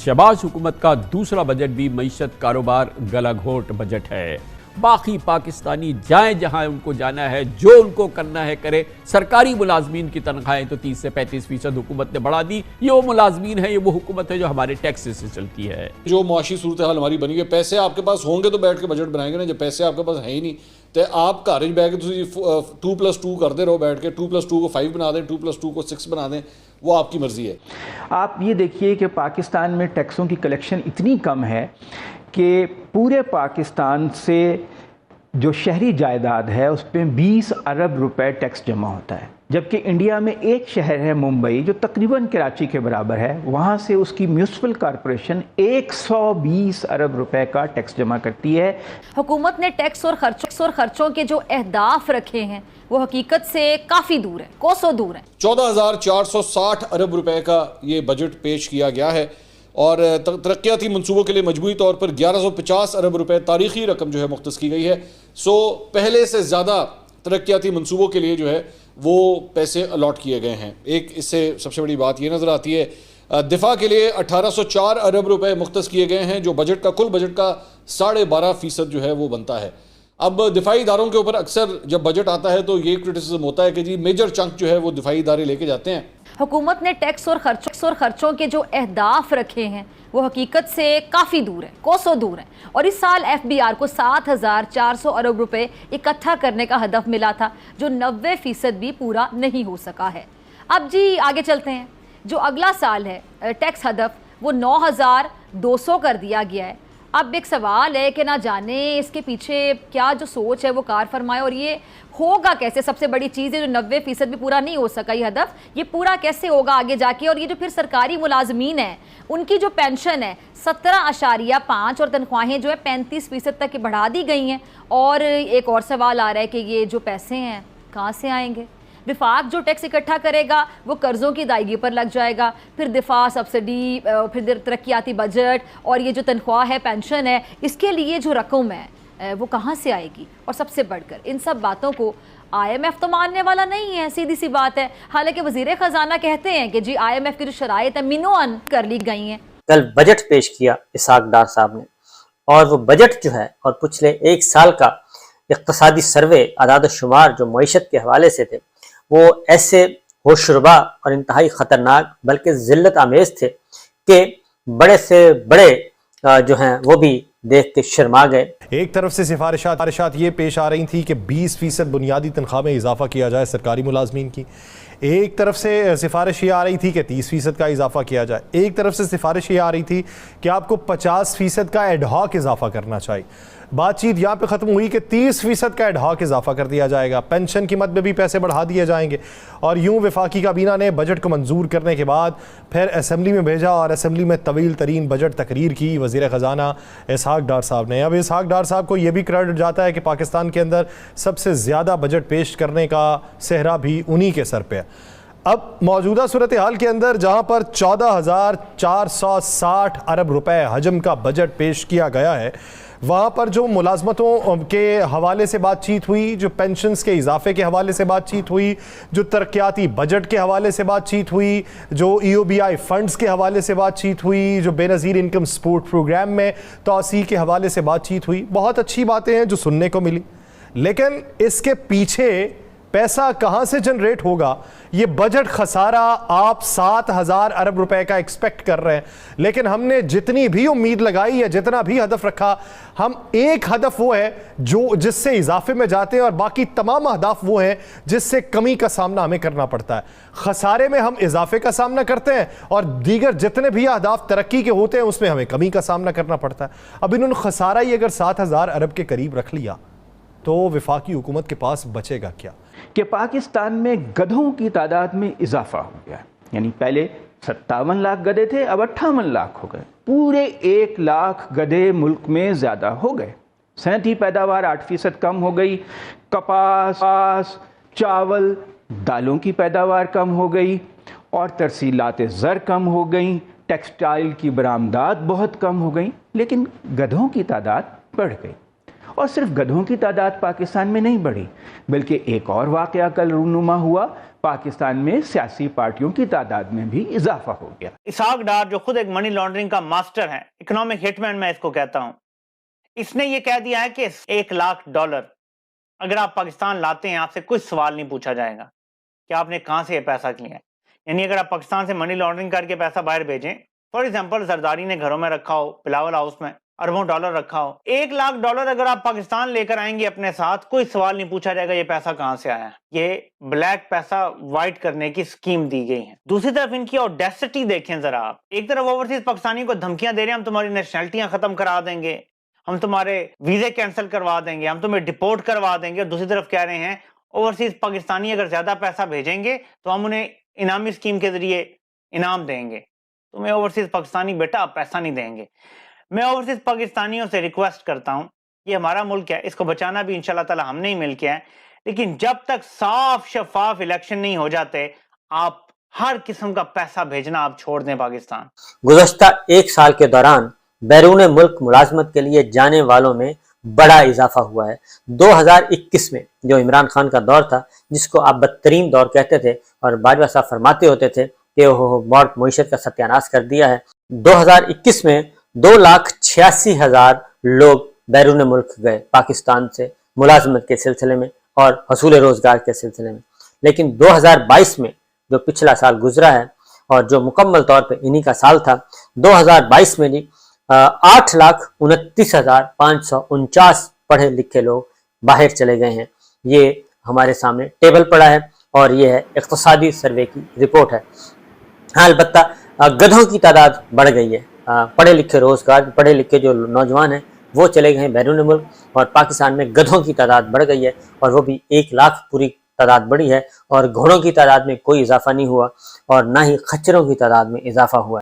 शहबाज हुकूमत का दूसरा बजट भी मईशत कारोबार गलाघोट बजट है। बाकी पाकिस्तानी जाएं जहां उनको जाना है, जो उनको करना है करे। सरकारी मुलाजमीन की तनख्वाहें तो 30 से 35% हुकूमत ने बढ़ा दी। ये वो मुलाजमीन है, ये वो हुकूमत है जो हमारे टैक्स से चलती है। जो मुआशी सूरत हाल हमारी बनी है, पैसे आपके पास होंगे तो बैठ के बजट बनाएंगे ना। जब पैसे आपके पास है ही नहीं तो आप घर बैठ के 2+2 करते रहो, बैठ के 2+2 को 5 बना दें, 2+2 को 6 बना दें, वो आपकी मर्जी है। आप ये देखिए कि पाकिस्तान में टैक्सों की कलेक्शन इतनी कम है कि पूरे पाकिस्तान से जो शहरी जायदाद है उस पर 20 अरब रुपए टैक्स जमा होता है, जबकि इंडिया में एक शहर है मुंबई जो तकरीबन कराची के बराबर है, वहाँ से उसकी म्यूनिसिपल कॉरपोरेशन 120 अरब रुपए का टैक्स जमा करती है। हुकूमत ने टैक्स और खर्चों के जो अहदाफ रखे हैं वो हकीकत से काफ़ी दूर है, कोसों दूर है। 14,460 अरब रुपए का ये बजट पेश किया गया है और तरक्याती मनसूबों के लिए मजमूई तौर पर 1150 अरब रुपए तारीखी रकम जो है मुख्तस की गई है। सो पहले से ज़्यादा तरक्याती मनसूबों के लिए जो है वो पैसे अलॉट किए गए हैं। एक इससे सबसे बड़ी बात ये नज़र आती है, दिफा के लिए 1804 अरब रुपए मुख्तस किए गए हैं, जो बजट का कुल बजट का 12.5% जो है वो बनता है। अब दिफाई इदारों के ऊपर अक्सर जब बजट आता है तो ये क्रिटिसिज्म होता है कि जी मेजर चंक जो है वो दिफाई इदारे लेके जाते हैं। हुकूमत ने टैक्स और खर्चों के जो अहदाफ रखे हैं वो हकीकत से काफ़ी दूर है, कोसों दूर है। और इस साल FBR को 7,400 अरब रुपए इकट्ठा करने का हदफ मिला था, जो 90% भी पूरा नहीं हो सका है। अब जी आगे चलते हैं। जो अगला साल है टैक्स हदफ वो 9,200 कर दिया गया है। अब एक सवाल है कि ना जाने इसके पीछे क्या जो सोच है वो कार फरमाए, और ये होगा कैसे। सबसे बड़ी चीज़ है जो 90% भी पूरा नहीं हो सका ये हदफ, ये पूरा कैसे होगा आगे जाके। और ये जो फिर सरकारी मुलाजमीन है उनकी जो पेंशन है 17.5 और तनख्वाहें जो है 35% तक की बढ़ा दी गई हैं। और एक और सवाल आ रहा है कि ये जो पैसे हैं कहाँ से आएंगे। विफाक जो टैक्स इकट्ठा करेगा वो कर्ज़ों की अदायगी पर लग जाएगा, फिर दिफा, सब्सिडी, फिर तरक्याती बजट, और ये जो तनख्वाह है, पेंशन है, इसके लिए जो रकम है वो कहाँ से आएगी। और सबसे बढ़कर इन सब बातों को IMF तो मानने वाला नहीं है, सीधी सी बात है। हालांकि वज़ीर ख़जाना कहते हैं कि जी IMF की जो शराइत है मिनोअन कर ली गई हैं। कल बजट पेश किया इसहाक डार साहब ने, और वो बजट जो है और पिछले एक साल का इक़्तिसादी सर्वे, आदाद शुमार जो मईशत के हवाले से थे, वो ऐसे होशरुबा और इंतहाई ख़तरनाक बल्कि ज़िल्लत आमेज़ थे कि बड़े से बड़े जो हैं वो भी देख के शर्मा गए। एक तरफ से सिफारिशात ये पेश आ रही थी कि 20% बुनियादी तनख्वाह में इजाफा किया जाए सरकारी मुलाजमीन की। एक तरफ से सिफारिश ये आ रही थी कि 30% का इजाफा किया जाए। एक तरफ से सिफारिश ये आ रही थी कि आपको 50% का एडहॉक इजाफा करना चाहिए। बातचीत यहाँ पे ख़त्म हुई कि 30% का एडहॉक इजाफा कर दिया जाएगा, पेंशन की मद में भी पैसे बढ़ा दिए जाएंगे। और यूँ वफाकी काबीना ने बजट को मंजूर करने के बाद फिर असम्बली में भेजा और असम्बली में तवील तरीन बजट तकरीर की वज़ीर ख़जाना इसहाक डार साहब ने। अब इसहाक डार साहब को यह भी क्रेडिट जाता है कि पाकिस्तान के अंदर सबसे ज़्यादा बजट पेश करने का सेहरा भी उन्हीं के सर पे है। अब मौजूदा सूरत हाल के अंदर जहाँ पर 14,460 अरब रुपए हजम का बजट पेश किया गया है, वहाँ पर जो मुलाजमतों के हवाले से बातचीत हुई, जो पेंशन्स के इजाफे के हवाले से बातचीत हुई, जो तरक्याती बजट के हवाले से बातचीत हुई, जो EOBI फंड्स के हवाले से बातचीत हुई, जो बेनज़ीर इनकम सपोर्ट प्रोग्राम में तोसी के हवाले से बातचीत हुई, बहुत अच्छी बातें हैं जो सुनने को मिली। लेकिन इसके पीछे पैसा कहाँ से जनरेट होगा, ये बजट खसारा आप 7,000 अरब रुपए का एक्सपेक्ट कर रहे हैं। लेकिन हमने जितनी भी उम्मीद लगाई या जितना भी हदफ रखा, हम एक हदफ वो है जो जिससे इजाफे में जाते हैं और बाकी तमाम अहदाफ वो हैं जिससे कमी का सामना हमें करना पड़ता है। खसारे में हम इजाफे का सामना करते हैं और दीगर जितने भी अहदाफ तरक्की के होते हैं उसमें हमें कमी का सामना करना पड़ता है। अब इन्होंने खसारा ही अगर 7,000 अरब के करीब रख लिया तो वफाकी हुकूमत के पास बचेगा क्या? कि पाकिस्तान में गधों की तादाद में इजाफा हो गया। यानी पहले 57 लाख गधे थे, अब 58 लाख हो गए। पूरे 1 लाख गधे मुल्क में ज़्यादा हो गए। सनती पैदावार 8% कम हो गई। कपास, चावल, दालों की पैदावार कम हो गई और तरसीलात ज़र कम हो गई। टेक्सटाइल की बरामदात बहुत कम हो गई, लेकिन गधों की तादाद बढ़ गई। और सिर्फ गधों की तादाद पाकिस्तान में नहीं बढ़ी, बल्कि एक और वाकया कल रूनुमा हुआ, पाकिस्तान में सियासी पार्टियों की तादाद में भी इजाफा हो गया। इसाक डार जो खुद एक मनी लॉन्ड्रिंग का मास्टर है, इकोनॉमिक हिटमैन मैं इसको कहता हूं, इसने ये कह दिया है कि $1,00,000 अगर आप पाकिस्तान लाते हैं, आपसे कुछ सवाल नहीं पूछा जाएगा कि आपने कहां से ये पैसा लिया है। यानी अगर आप पाकिस्तान से मनी लॉन्ड्रिंग करके पैसा बाहर भेजें, फॉर एग्जांपल जरदारी ने घरों में रखा हो, बिलावल हाउस में अरबों डॉलर रखा हो, $1,00,000 अगर आप पाकिस्तान लेकर आएंगे अपने साथ, कोई सवाल नहीं पूछा जाएगा ये पैसा कहां से आया है। ये ब्लैक पैसा व्हाइट करने की स्कीम दी गई है। दूसरी तरफ इनकी ऑडेसिटी देखें जरा आप। एक तरफ ओवरसीज पाकिस्तानी को धमकियां दे रहे हैं, हम तुम्हारी नेशनलिटियां खत्म करा देंगे, हम तुम्हारे वीजे कैंसिल करवा देंगे, हम तुम्हें डिपोर्ट करवा देंगे। और दूसरी तरफ कह रहे हैं ओवरसीज पाकिस्तानी अगर ज्यादा पैसा भेजेंगे तो हम उन्हें इनामी स्कीम के जरिए इनाम देंगे। तुम्हें ओवरसीज पाकिस्तानी बेटा पैसा नहीं देंगे। मैं ओवरसीज पाकिस्तानियों से रिक्वेस्ट करता हूं, ये हमारा मुल्क है, इसको बचाना भी इंशाल्लाह ताला हमने ही मिलके है, लेकिन जब तक साफ शफाफ इलेक्शन नहीं हो जाते, आप हर किस्म का पैसा भेजना आप छोड़ दें पाकिस्तान। गुज़श्ता एक साल के दौरान बैरून मुल्क मुलाजमत के लिए जाने वालों में बड़ा इजाफा हुआ है। 2021 में जो इमरान खान का दौर था, जिसको आप बदतरीन दौर कहते थे और बाजवा साहब फरमाते होते थे कि वो मौत मईशत का सत्यानाश कर दिया है, 2021 में 2,86,000 लोग बैरून मुल्क गए पाकिस्तान से मुलाजमत के सिलसिले में और हसूल रोजगार के सिलसिले में। लेकिन 2022 में जो पिछला साल गुजरा है और जो मुकम्मल तौर पे इन्हीं का साल था, 2022 में भी 8,29,549 पढ़े लिखे लोग बाहर चले गए हैं। ये हमारे सामने टेबल पड़ा है और ये है इक़्तिसादी सर्वे की रिपोर्ट है। हाँ, अलबत्ता गधों की तादाद बढ़ गई है। पढ़े लिखे रोजगार, पढ़े लिखे जो नौजवान हैं वो चले गए हैं बैरून मुल्क, और पाकिस्तान में गधों की तादाद बढ़ गई है, और वो भी 1,00,000 पूरी तादाद बढ़ी है। और घोड़ों की तादाद में कोई इजाफा नहीं हुआ और ना ही खच्चरों की तादाद में इजाफा हुआ।